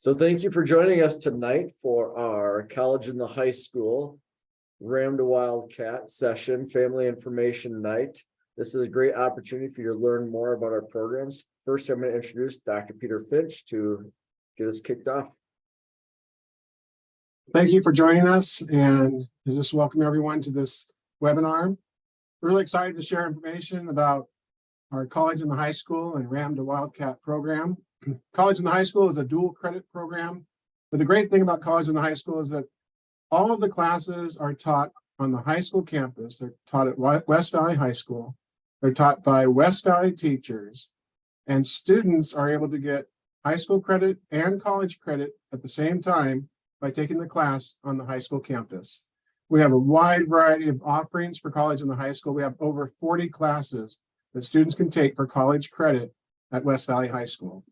So thank you for joining us tonight for our College in the High School Ram to Wildcat session, Family Information Night. This is a great opportunity for you to learn more about our programs. First, I'm going to introduce Dr. Peter Finch to get us kicked off. Thank you for joining us, and I just welcome everyone to this webinar. We're really excited to share information about our College in the High School and Ram to Wildcat program. College in the High School is a dual credit program, but the great thing about College in the High School is that all of the classes are taught on the high school campus. They're taught at West Valley High School. They're taught by West Valley teachers, and students are able to get high school credit and college credit at the same time by taking the class on the high school campus. We have a wide variety of offerings for College in the High School. We have over 40 classes that students can take for college credit at West Valley High School.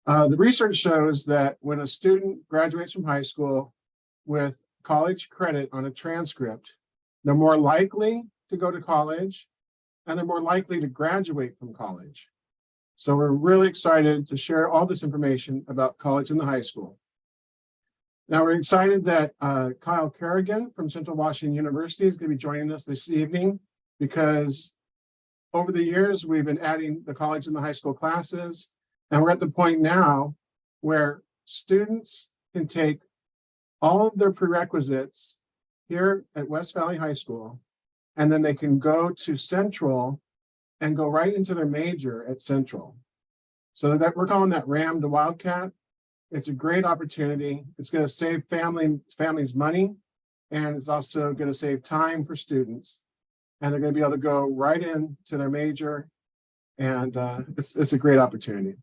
The research shows that when a student graduates from high school with college credit on a transcript, they're more likely to go to college and they're more likely to graduate from college. So we're really excited to share all this information about College in the High School. Now we're excited that Kyle Kerrigan from Central Washington University is going to be joining us this evening, because over the years we've been adding the College in the High School classes, and we're at the point now where students can take all of their prerequisites here at West Valley High School, and then they can go to Central and go right into their major at Central. So that we're calling that Ram to Wildcat. It's a great opportunity. It's going to save families money, and it's also going to save time for students. And they're going to be able to go right into their major, and it's a great opportunity.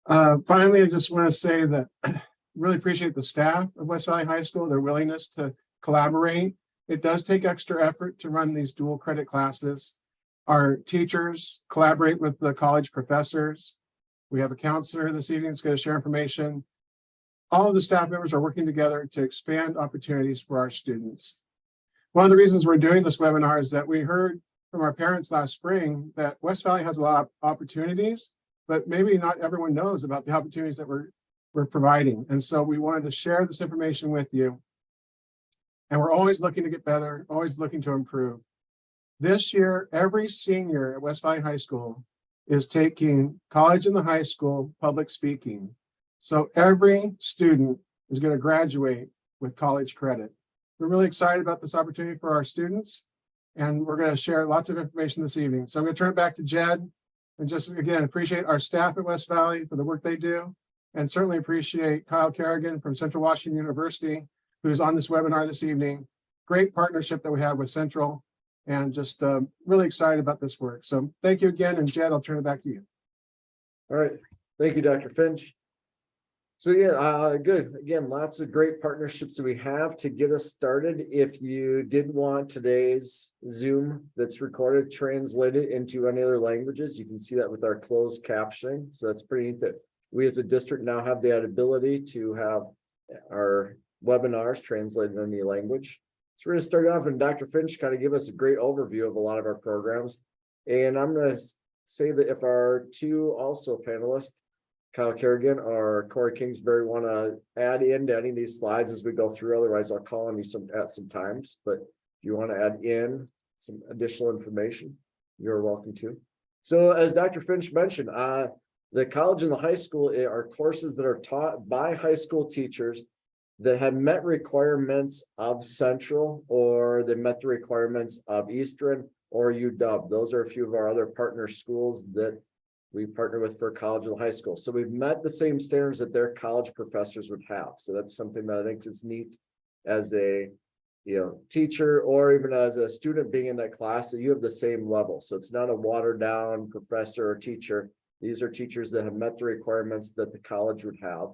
Finally, I just want to say that I really appreciate the staff of West Valley High School, their willingness to collaborate. It does take extra effort to run these dual credit classes. Our teachers collaborate with the college professors. We have a counselor this evening that's going to share information. All of the staff members are working together to expand opportunities for our students. One of the reasons we're doing this webinar is that we heard from our parents last spring that West Valley has a lot of opportunities, but maybe not everyone knows about the opportunities that we're providing. And so we wanted to share this information with you. And we're always looking to get better, always looking to improve. This year, every senior at West Valley High School is taking College in the High School public speaking. So every student is going to graduate with college credit. We're really excited about this opportunity for our students, and we're going to share lots of information this evening. So I'm going to turn it back to Jed, and just again, appreciate our staff at West Valley for the work they do, and certainly appreciate Kyle Kerrigan from Central Washington University, who's on this webinar this evening. Great partnership that we have with Central, and just really excited about this work. So thank you again, and Jed, I'll turn it back to you. All right. Thank you, Dr. Finch. So yeah, good. Again, lots of great partnerships that we have to get us started. If you did want today's Zoom that's recorded translated into any other languages, you can see that with our closed captioning. So that's pretty neat that we as a district now have the ability to have our webinars translated in any language. So we're going to start off, and Dr. Finch kind of give us a great overview of a lot of our programs. And I'm going to say that if our two also panelists, Kyle Kerrigan or Corey Kingsbury, want to add into any of these slides as we go through, otherwise I'll call on you at some times. But if you want to add in some additional information, you're welcome to. So as Dr. Finch mentioned, the College and the High School are courses that are taught by high school teachers that have met requirements of Central, or they met the requirements of Eastern or UW. Those are a few of our other partner schools that we partner with for College and High School. So we've met the same standards that their college professors would have. So that's something that I think is neat as a teacher, or even as a student being in that class, that you have the same level. So it's not a watered down professor or teacher. These are teachers that have met the requirements that the college would have.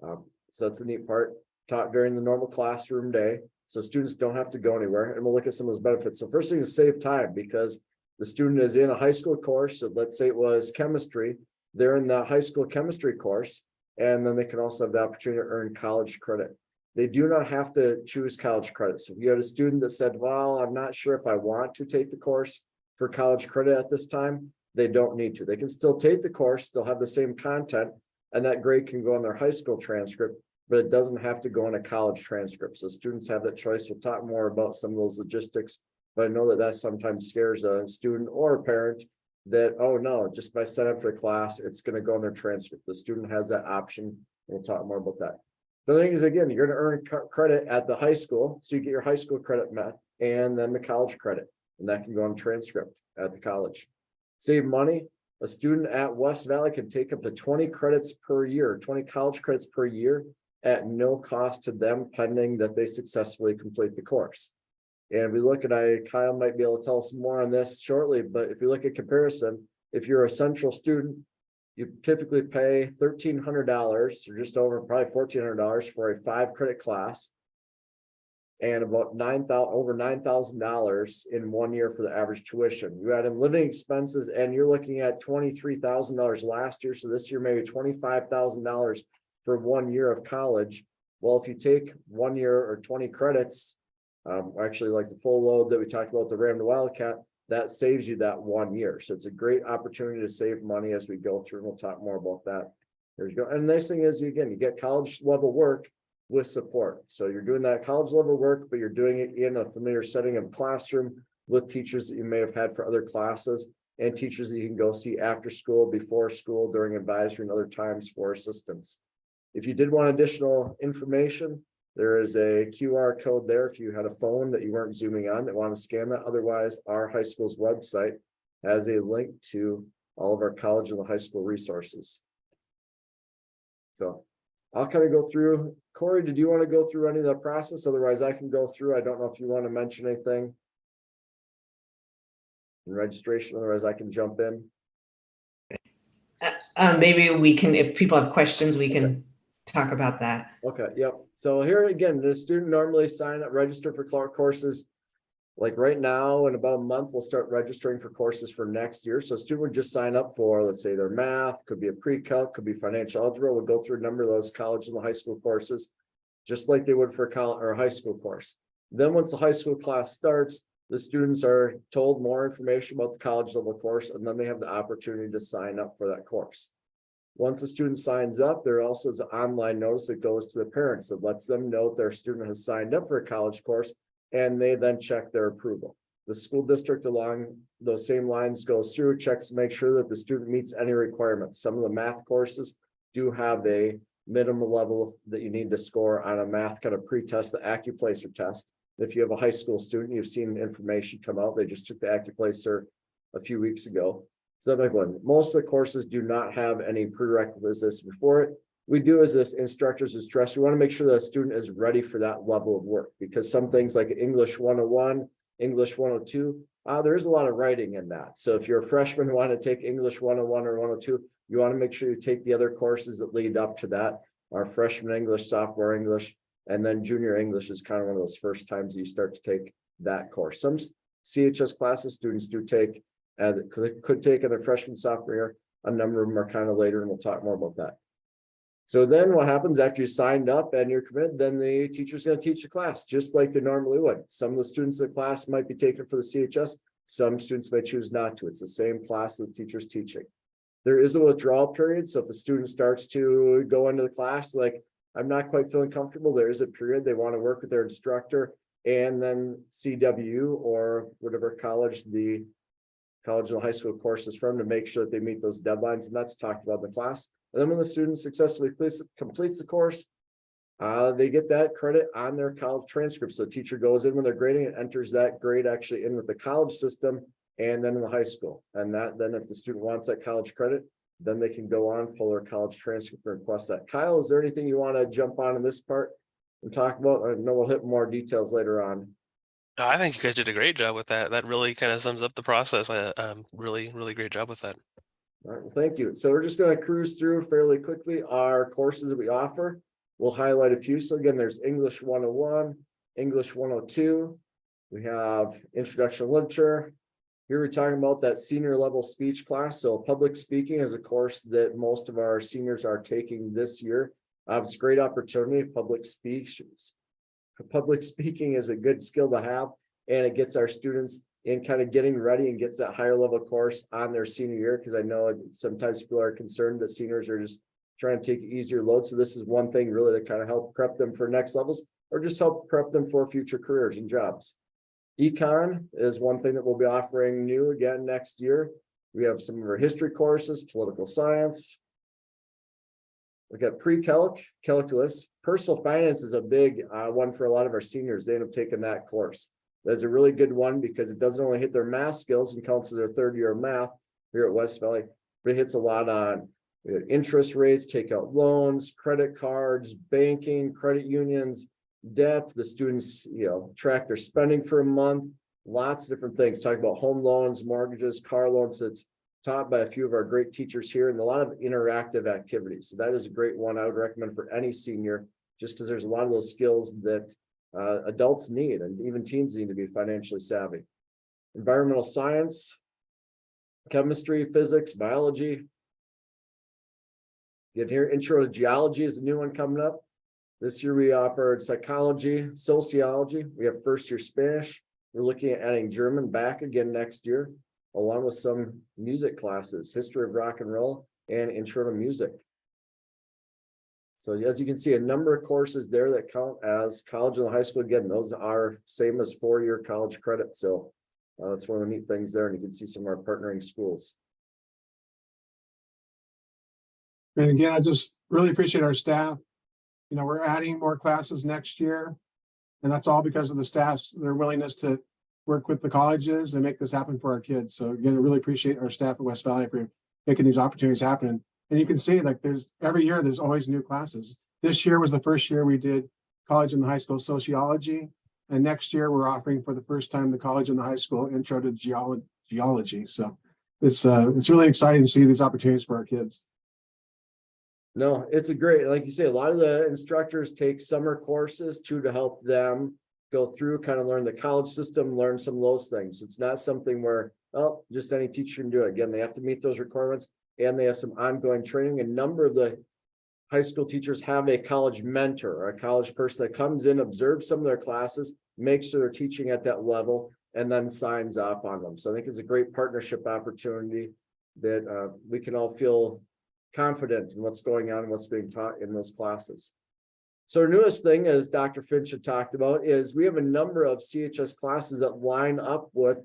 So that's the neat part. Taught during the normal classroom day, so students don't have to go anywhere. And we'll look at some of those benefits. So first thing is save time, because the student is in a high school course. So let's say it was chemistry. They're in the high school chemistry course, and then they can also have the opportunity to earn college credit. They do not have to choose college credit. So if you had a student that said, well, I'm not sure if I want to take the course for college credit at this time, they don't need to. They can still take the course, still have the same content, and that grade can go on their high school transcript, but it doesn't have to go on a college transcript. So students have that choice. We'll talk more about some of those logistics, but I know that sometimes scares a student or a parent that, oh no, just by signing up for a class, it's going to go on their transcript. The student has that option. We'll talk more about that. The thing is, again, you're going to earn credit at the high school. So you get your high school credit met and then the college credit, and that can go on transcript at the college. Save money. A student at West Valley can take up to 20 credits per year, 20 college credits per year at no cost to them, pending that they successfully complete the course. And we look at, Kyle might be able to tell us more on this shortly, but if you look at comparison, if you're a central student, you typically pay $1,300 or just over probably $1,400 for a 5-credit class, and about over $9,000 in 1 year for the average tuition. You add in living expenses, and you're looking at $23,000 last year. So this year, maybe $25,000 for 1 year of college. Well, if you take 1 year or 20 credits, actually like the full load that we talked about, the Ram to Wildcat, that saves you that 1 year. So it's a great opportunity to save money as we go through. And we'll talk more about that. There you go. And the nice thing is, again, you get college level work with support. So you're doing that college level work, but you're doing it in a familiar setting of classroom with teachers that you may have had for other classes, and teachers that you can go see after school, before school, during advisory, and other times for assistance. If you did want additional information, there is a QR code there if you had a phone that you weren't zooming on that want to scan that. Otherwise, our high school's website has a link to all of our college and the high school resources. So I'll kind of go through. Corey, did you want to go through any of the process? Otherwise, I can go through. I don't know if you want to mention anything in registration. Otherwise, I can jump in. Maybe we can, if people have questions, we can talk about that. Okay, yep. So here again, the student normally sign up, register for courses. Like right now, in about a month, we'll start registering for courses for next year. So a student would just sign up for, let's say, their math, could be a pre-calc, could be financial algebra. We'll go through a number of those college and the high school courses, just like they would for a college or a high school course. Then once the high school class starts, the students are told more information about the college level course, and then they have the opportunity to sign up for that course. Once a student signs up, there also is an online notice that goes to the parents that lets them know their student has signed up for a college course, and they then check their approval. The school district along those same lines goes through, checks to make sure that the student meets any requirements. Some of the math courses do have a minimum level that you need to score on a math kind of pre-test, the AccuPlacer test. If you have a high school student, you've seen information come out. They just took the AccuPlacer a few weeks ago. So that one, most of the courses do not have any prerequisites before it. We do, as instructors, as stress, we want to make sure that a student is ready for that level of work, because some things like English 101, English 102, there is a lot of writing in that. So if you're a freshman who want to take English 101 or 102, you want to make sure you take the other courses that lead up to that. Our freshman English, sophomore English, and then junior English is kind of one of those first times you start to take that course. Some CHS classes students do take, and could take in their freshman, sophomore year. A number of them are kind of later, and we'll talk more about that. So then what happens after you signed up and you're committed, then the teacher's going to teach a class just like they normally would. Some of the students in the class might be taken for the CHS. Some students may choose not to. It's the same class that the teacher's teaching. There is a withdrawal period. So if a student starts to go into the class, like, I'm not quite feeling comfortable, there is a period they want to work with their instructor and then CW or whatever college the college and high school courses from, to make sure that they meet those deadlines. And that's talked about in the class. And then when the student successfully completes the course, they get that credit on their college transcript. So the teacher goes in when they're grading and enters that grade actually in with the college system and then in the high school. And that then if the student wants that college credit, then they can go on, pull their college transcript and request that. Kyle, is there anything you want to jump on in this part and talk about? I know we'll hit more details later on. I think you guys did a great job with that. That really kind of sums up the process. Really, really great job with that. All right, well, thank you. So we're just going to cruise through fairly quickly our courses that we offer. We'll highlight a few. So again, there's English 101, English 102. We have Introduction to Literature. Here we're talking about that senior level speech class. So public speaking is a course that most of our seniors are taking this year. It's a great opportunity. Public speaking is a good skill to have, and it gets our students in kind of getting ready and gets that higher level course on their senior year. Because I know sometimes people are concerned that seniors are just trying to take easier load. So this is one thing really to kind of help prep them for next levels or just help prep them for future careers and jobs. Econ is one thing that we'll be offering new again next year. We have some of our history courses, political science. We've got pre-calc, calculus. Personal finance is a big one for a lot of our seniors. They end up taking that course. That's a really good one because it doesn't only hit their math skills and counts as their third year of math here at West Valley, but it hits a lot on interest rates, take out loans, credit cards, banking, credit unions, debt. The students, track their spending for a month, lots of different things. Talk about home loans, mortgages, car loans. It's taught by a few of our great teachers here and a lot of interactive activities. So that is a great one I would recommend for any senior, just because there's a lot of those skills that adults need and even teens need to be financially savvy. Environmental science, chemistry, physics, biology. Get here, intro to geology is a new one coming up. This year we offered psychology, sociology. We have first year Spanish. We're looking at adding German back again next year, along with some music classes, history of rock and roll and intro to music. So as you can see, a number of courses there that count as college and high school. Again, those are same as 4-year college credit. So that's one of the neat things there. And you can see some of our partnering schools. And again, I just really appreciate our staff. We're adding more classes next year, and that's all because of the staff's their willingness to work with the colleges and make this happen for our kids. So again, I really appreciate our staff at West Valley for making these opportunities happen. And you can see like every year there's always new classes. This year was the first year we did college and high school sociology, and next year we're offering for the first time the college and the high school intro to geology. So it's really exciting to see these opportunities for our kids. No, it's a great, like you say, a lot of the instructors take summer courses too to help them go through, kind of learn the college system, learn some of those things. It's not something where, just any teacher can do it. Again, they have to meet those requirements and they have some ongoing training. A number of the high school teachers have a college mentor or a college person that comes in, observes some of their classes, makes sure they're teaching at that level, and then signs off on them. So I think it's a great partnership opportunity that we can all feel confident in what's going on and what's being taught in those classes. So our newest thing, as Dr. Finch had talked about, is we have a number of CHS classes that line up with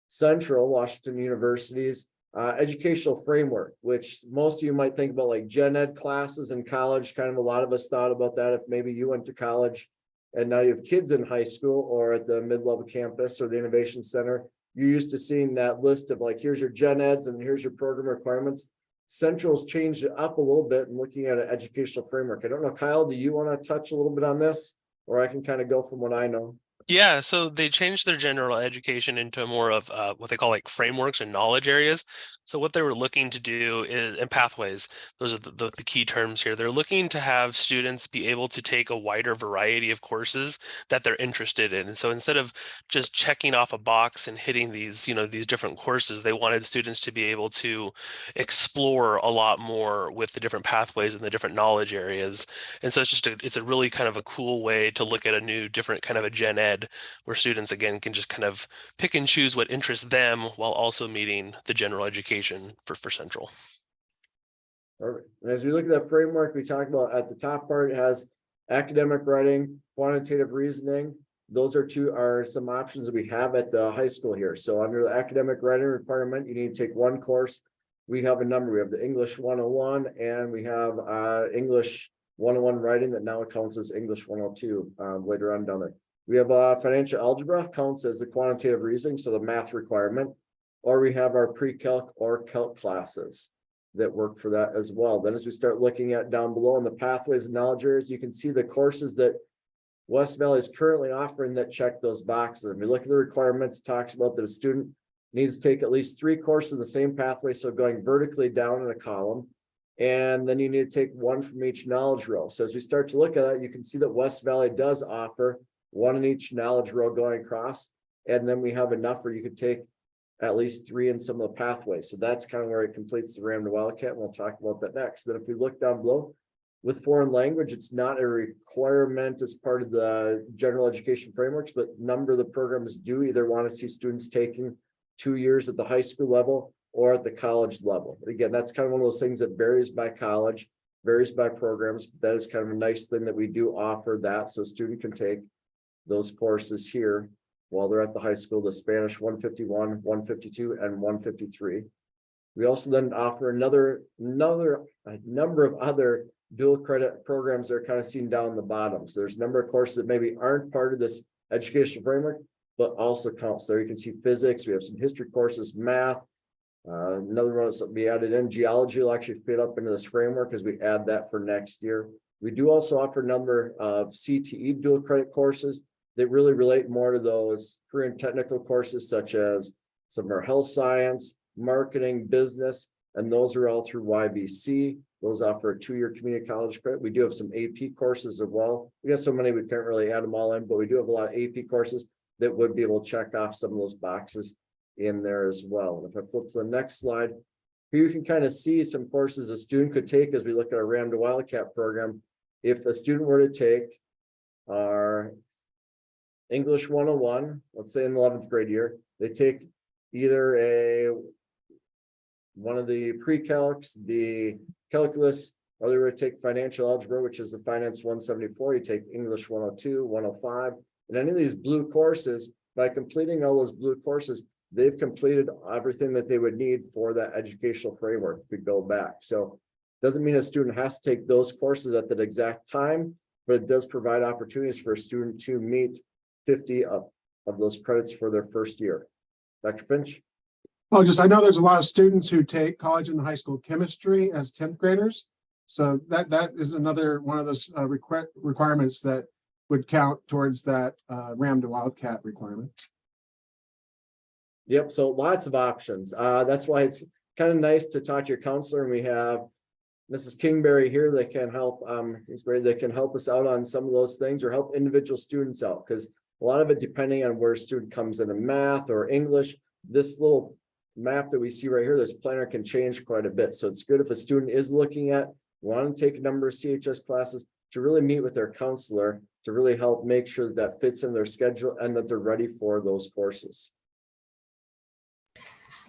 Central Washington University's educational framework, which most of you might think about like gen ed classes in college. Kind of a lot of us thought about that if maybe you went to college and now you have kids in high school or at the mid-level campus or the innovation center. You're used to seeing that list of like, here's your gen eds and here's your program requirements. Central's changed it up a little bit and looking at an educational framework. I don't know, Kyle, do you want to touch a little bit on this? Or I can kind of go from what I know. Yeah, so they changed their general education into more of what they call like frameworks and knowledge areas. So what they were looking to do is, and pathways, those are the key terms here. They're looking to have students be able to take a wider variety of courses that they're interested in. And so instead of just checking off a box and hitting these, these different courses, they wanted students to be able to explore a lot more with the different pathways and the different knowledge areas. And so it's a really kind of a cool way to look at a new different kind of a gen ed where students again can just kind of pick and choose what interests them while also meeting the general education for Central. Perfect. And as we look at that framework, we talked about at the top part, it has academic writing, quantitative reasoning. Those are some options that we have at the high school here. So under the academic writing requirement, you need to take one course. We have a number. We have the English 101 and we have English 101 writing that now counts as English 102 later on down there. We have financial algebra counts as the quantitative reasoning, so the math requirement, or we have our pre-calc or calc classes that work for that as well. Then as we start looking at down below in the pathways and knowledge areas, you can see the courses that West Valley is currently offering that check those boxes. And we look at the requirements, it talks about that a student needs to take at least 3 courses in the same pathway, so going vertically down in a column. And then you need to take one from each knowledge row. So as we start to look at that, you can see that West Valley does offer one in each knowledge row going across. And then we have enough where you could take at least 3 in some of the pathways. So that's kind of where it completes the Ram to Wildcat. And we'll talk about that next. Then if we look down below with foreign language, it's not a requirement as part of the general education frameworks, but a number of the programs do either want to see students taking 2 years at the high school level or at the college level. Again, that's kind of one of those things that varies by college. varies by programs, but that is kind of a nice thing that we do offer that, so a student can take those courses here while they're at the high school, the Spanish 151, 152, and 153. We also then offer a number of other dual credit programs that are kind of seen down the bottom. So there's a number of courses that maybe aren't part of this educational framework, but also counts. There you can see physics, we have some history courses, math. Another one that we added in geology will actually fit up into this framework as we add that for next year. We do also offer a number of CTE dual credit courses that really relate more to those career and technical courses, such as some of our health science, marketing, business, and those are all through YBC. Those offer a 2-year community college credit. We do have some AP courses as well. We got so many we can't really add them all in, but we do have a lot of AP courses that would be able to check off some of those boxes in there as well. And if I flip to the next slide, here you can kind of see some courses a student could take as we look at our Ram to Wildcat program. If a student were to take our English 101, let's say in the 11th grade year, they take either one of the pre-calcs, the calculus, or they were to take financial algebra, which is the finance 174. You take English 102, 105, and any of these blue courses. By completing all those blue courses, they've completed everything that they would need for that educational framework to go back. So doesn't mean a student has to take those courses at that exact time, but it does provide opportunities for a student to meet 50 of those credits for their first year. Dr. Finch? Oh, I know there's a lot of students who take college and high school chemistry as 10th graders. So that is another one of those requirements that would count towards that Ram to Wildcat requirement. Yep, so lots of options. That's why it's kind of nice to talk to your counselor, and we have Mrs. Kingberry here that can help that can help us out on some of those things or help individual students out, because a lot of it, depending on where a student comes in math or English, this little map that we see right here, this planner can change quite a bit. So it's good if a student is looking at wanting to take a number of CHS classes to really meet with their counselor to really help make sure that that fits in their schedule and that they're ready for those courses.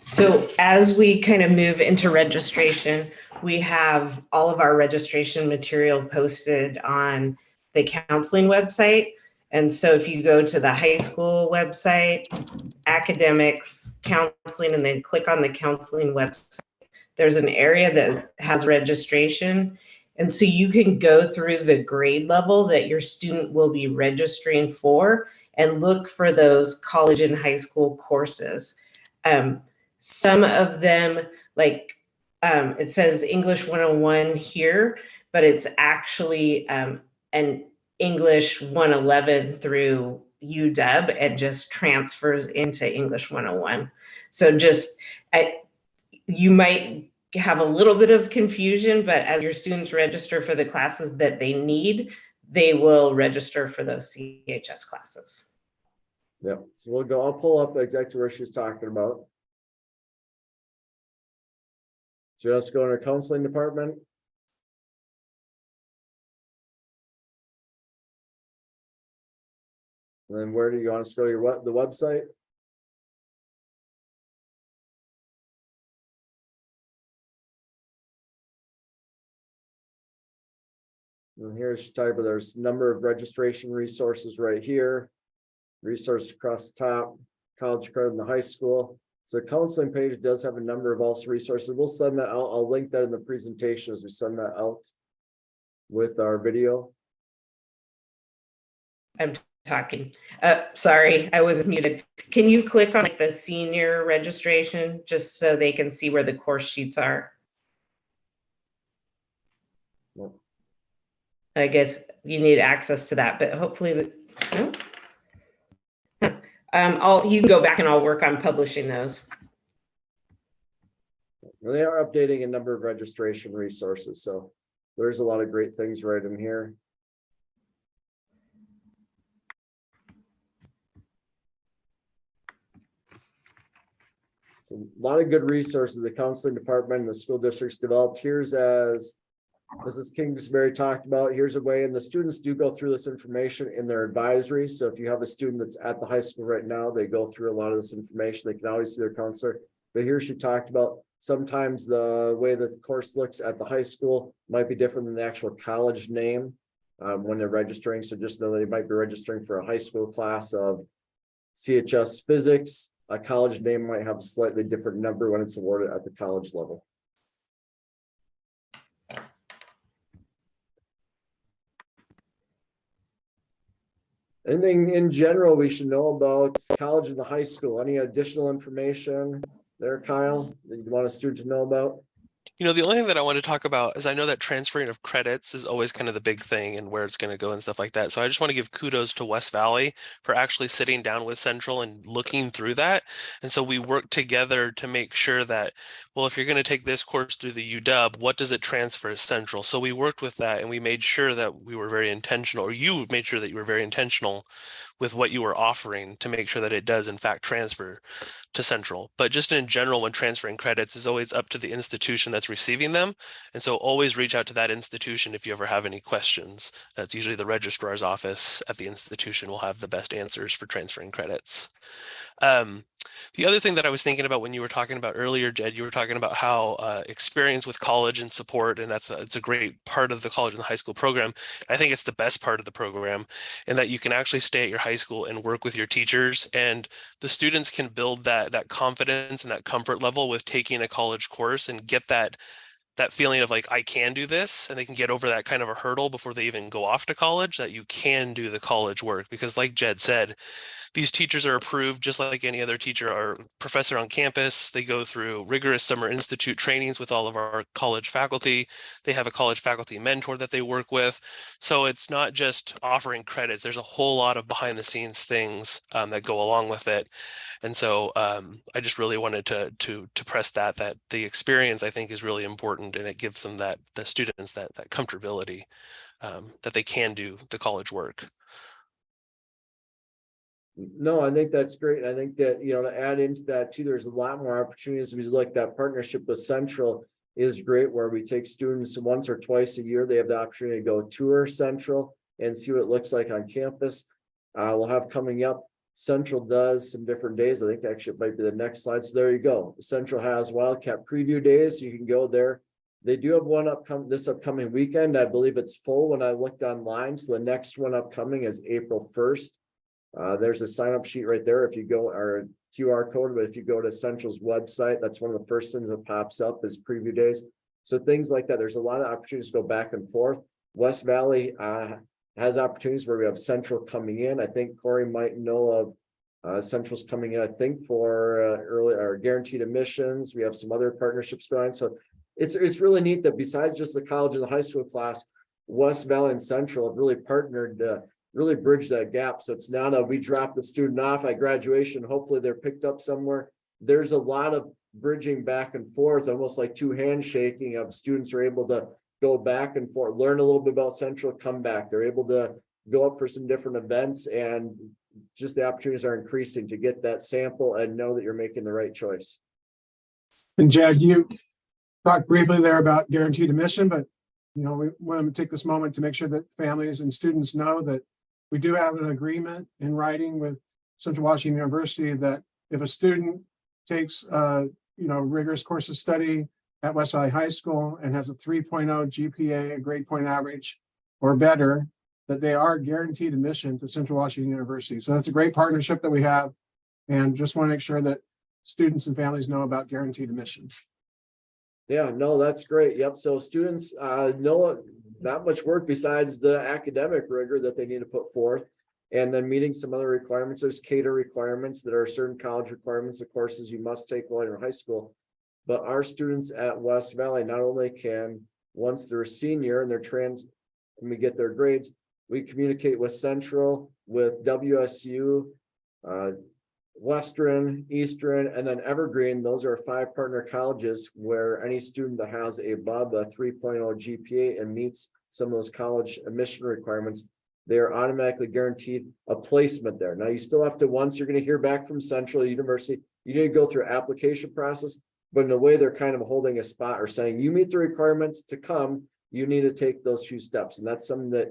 So as we kind of move into registration, we have all of our registration material posted on the counseling website. And so if you go to the high school website, academics, counseling, and then click on the counseling website, there's an area that has registration. And so you can go through the grade level that your student will be registering for and look for those college and high school courses. Some of them, like it says English 101 here, but it's actually an English 111 through UW and just transfers into English 101. So you might have a little bit of confusion, but as your students register for the classes that they need, they will register for those CHS classes. Yeah, so I'll pull up exactly where she's talking about. So let's go in our counseling department. And then where do you want us to go to the website? And here's type of there's a number of registration resources right here. Resources across the top, college credit in the high school. So the counseling page does have a number of also resources. We'll send that out. I'll link that in the presentation as we send that out with our video. I'm talking. Sorry, I was muted. Can you click on like the senior registration just so they can see where the course sheets are? Well, I guess you need access to that, but hopefully, no. You can go back and I'll work on publishing those. they are updating a number of registration resources, so there's a lot of great things right in here. So a lot of good resources the counseling department and the school districts developed. Here's as Mrs. Kingsbury talked about, here's a way, and the students do go through this information in their advisory. So if you have a student that's at the high school right now, they go through a lot of this information. They can always see their counselor. But here she talked about Sometimes the way that the course looks at the high school might be different than the actual college name when they're registering. So just know they might be registering for a high school class of CHS physics. A college name might have a slightly different number when it's awarded at the college level. Anything in general we should know about college and the high school? Any additional information there, Kyle, that you want a student to know about? You know, the only thing that I want to talk about is I know that transferring of credits is always kind of the big thing and where it's going to go and stuff like that. So I just want to give kudos to West Valley for actually sitting down with Central and looking through that. And so we worked together to make sure that, well, if you're going to take this course through the UW, what does it transfer to Central? So we worked with that and we made sure that we were very intentional, or you made sure that you were very intentional with what you were offering to make sure that it does in fact transfer to Central. But just in general, when transferring credits is always up to the institution that's receiving them. And so always reach out to that institution if you ever have any questions. That's usually the registrar's office at the institution will have the best answers for transferring credits. The other thing that I was thinking about when you were talking about earlier, Jed, you were talking about how experience with college and support, and it's a great part of the college and the high school program. I think it's the best part of the program, and that you can actually stay at your high school and work with your teachers, and the students can build that confidence and that comfort level with taking a college course and get that feeling of like, I can do this, and they can get over that kind of a hurdle before they even go off to college, that you can do the college work. Because like Jed said, these teachers are approved just like any other teacher or professor on campus. They go through rigorous summer institute trainings with all of our college faculty. They have a college faculty mentor that they work with. So it's not just offering credits. There's a whole lot of behind the scenes things that go along with it. And so I just really wanted to press that the experience, I think, is really important, and it gives them the students that comfortability that they can do the college work. No, I think that's great. I think that, you know, to add into that too, there's a lot more opportunities. We like that partnership with Central is great, where we take students once or twice a year. They have the opportunity to go tour Central and see what it looks like on campus. We'll have coming up, Central does some different days. I think actually it might be the next slide. So there you go. Central has Wildcat preview days. You can go there. They do have one this upcoming weekend. I believe it's full when I looked online. So the next one upcoming is April 1st. There's a sign up sheet right there. If you go, or QR code, but if you go to Central's website, that's one of the first things that pops up is preview days. So things like that. There's a lot of opportunities to go back and forth. West Valley has opportunities where we have Central coming in. I think Corey might know of Central's coming in, I think, for early or guaranteed admissions. We have some other partnerships going. So it's really neat that besides just the college and the high school class, West Valley and Central have really partnered to really bridge that gap. So it's not we drop the student off at graduation, hopefully they're picked up somewhere. There's a lot of bridging back and forth, almost like two handshaking of students are able to go back and forth, learn a little bit about Central, come back. They're able to go up for some different events, and just the opportunities are increasing to get that sample and know that you're making the right choice. And Jed, you talked briefly there about guaranteed admission, but you know, we want to take this moment to make sure that families and students know that we do have an agreement in writing with Central Washington University that if a student takes rigorous course of study at West Valley High School and has a 3.0 GPA, a grade point average or better, that they are guaranteed admission to Central Washington University. So that's a great partnership that we have, and just want to make sure that students and families know about guaranteed admissions. Yeah, no, that's great. Yep. So students know not much work besides the academic rigor that they need to put forth, and then meeting some other requirements. There's cater requirements that are certain college requirements, of courses you must take while you're in high school. But our students at West Valley not only can, once they're a senior and and we get their grades, we communicate with Central, with WSU, Western, Eastern, and then Evergreen. Those are 5 partner colleges where any student that has above a 3.0 GPA and meets some of those college admission requirements, they are automatically guaranteed a placement there. Now, you still have to, once you're going to hear back from Central University, you need to go through application process, but in a way they're kind of holding a spot or saying, you meet the requirements to come, you need to take those few steps. And that's something that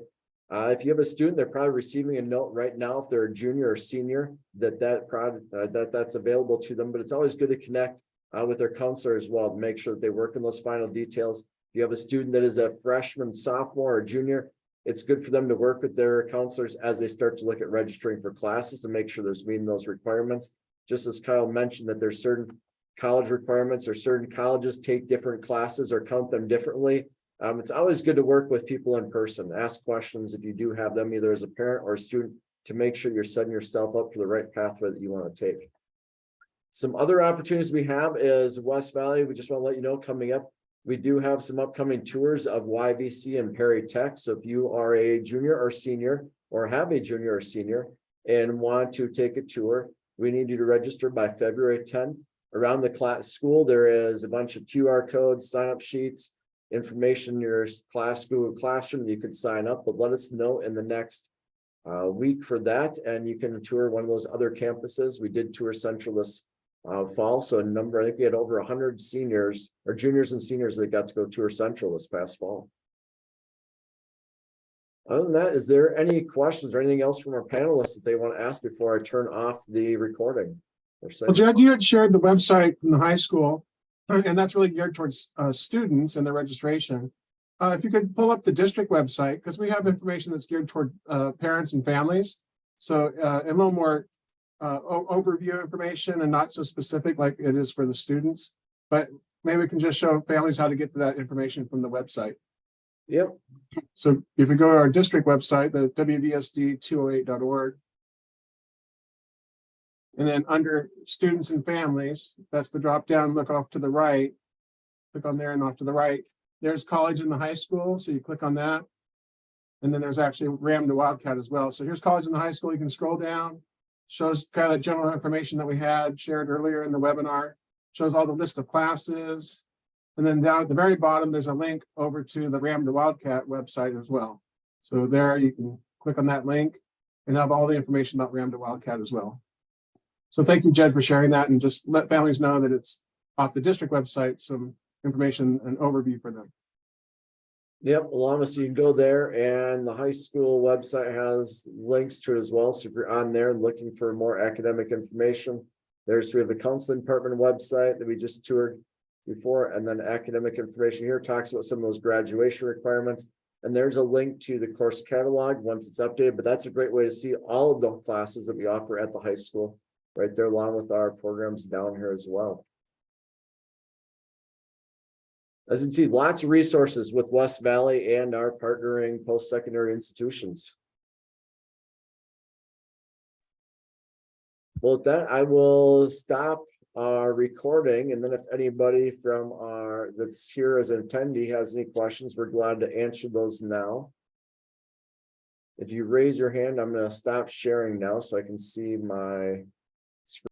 if you have a student, they're probably receiving a note right now, if they're a junior or senior, that's available to them. But it's always good to connect with their counselor as well, to make sure that they work on those final details. If you have a student that is a freshman, sophomore, or junior, it's good for them to work with their counselors as they start to look at registering for classes to make sure there's meeting those requirements. Just as Kyle mentioned that there's certain college requirements or certain colleges take different classes or count them differently. It's always good to work with people in person, ask questions if you do have them, either as a parent or a student, to make sure you're setting yourself up for the right pathway that you want to take. Some other opportunities we have is West Valley. We just want to let you know, coming up, we do have some upcoming tours of YVC and Perry Tech. So if you are a junior or senior, or have a junior or senior and want to take a tour, we need you to register by February 10th. Around the school, there is a bunch of QR codes, sign-up sheets, information in your Google Classroom. You could sign up, but let us know in the next week for that, and you can tour one of those other campuses. We did tour Central this fall, so I think we had over 100 seniors or juniors and seniors that got to go tour Central this past fall. Other than that, is there any questions or anything else from our panelists that they want to ask before I turn off the recording? Well, Jed, you had shared the website from the high school, and that's really geared towards students and their registration. If you could pull up the district website, because we have information that's geared toward parents and families. So a little more overview information and not so specific like it is for the students. But maybe we can just show families how to get to that information from the website. Yep. So if we go to our district website, the wvsd208.org, and then under students and families, that's the drop down, look off to the right, click on there and off to the right. There's college and the high school. So you click on that. And then there's actually Ram to Wildcat as well. So here's college and the high school. You can scroll down, shows kind of that general information that we had shared earlier in the webinar, shows all the list of classes. And then down at the very bottom, there's a link over to the Ram to Wildcat website as well. So there you can click on that link and have all the information about Ram to Wildcat as well. So thank you, Jed, for sharing that, and just let families know that it's off the district website, some information and overview for them. Yep, along with, so you can go there, and the high school website has links to it as well. So if you're on there and looking for more academic information, we have the counseling department website that we just toured before, and then academic information here talks about some of those graduation requirements. And there's a link to the course catalog once it's updated, but that's a great way to see all of the classes that we offer at the high school right there, along with our programs down here as well. As you can see, lots of resources with West Valley and our partnering post-secondary institutions. Well, with that, I will stop our recording, and then if anybody from that's here as an attendee has any questions, we're glad to answer those now. If you raise your hand, I'm going to stop sharing now so I can see my